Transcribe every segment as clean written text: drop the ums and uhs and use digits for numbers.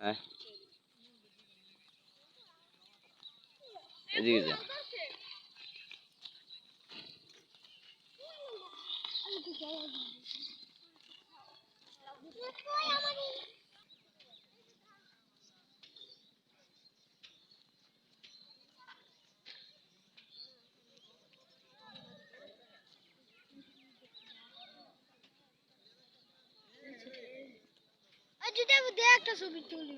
হ্যাঁ এদিকে যা একটা ছবি তুলি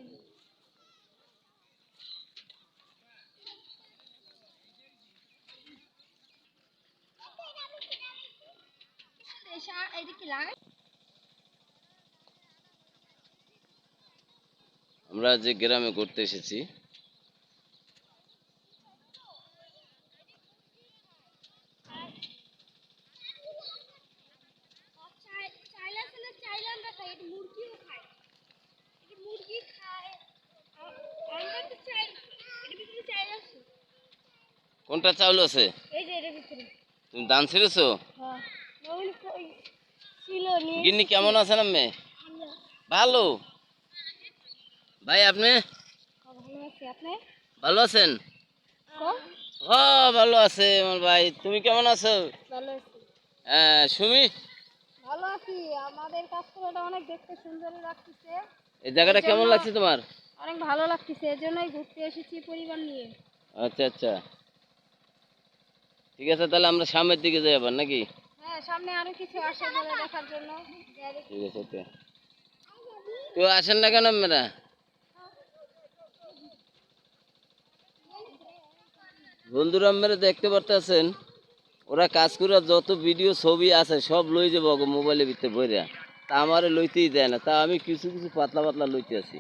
আমরা যে গ্রামে ঘুরতে এসেছি কোনটা চাউল আছে তুমি ধান ছিঁড়েছো গিন্নি কেমন আছেন আম্মে ভালো ভাই আপনি ভালো আছেন হ্যাঁ ভালো আছে আমার ভাই তুমি কেমন আছো হ্যাঁ সুমি ভালো আছি আমাদের কাজ করাটা অনেক দেখতে সুন্দর লাগতেছে এই জায়গাটা কেমন লাগছে তোমার অনেক ভালো লাগতেছে এজন্যই ঘুরতে এসেছি পরিবার নিয়ে আচ্ছা আচ্ছা ঠিক আছে তাহলে আমরা সামনের দিকে যাই আবার নাকি হ্যাঁ সামনে আরো কিছু আসে বলে দেখার জন্য ঠিক আছে ওকে তো আসেন না কেন আপনারা বন্ধুরা আপনারা দেখতে পারতেছেন ওরা কাজ করে যত ভিডিও ছবি আছে সব লই যাবো মোবাইলের ভিতরে ভরে তা আমারে লইতেই দেয় না তা আমি কিছু কিছু পাতলা পাতলা লইতে আছি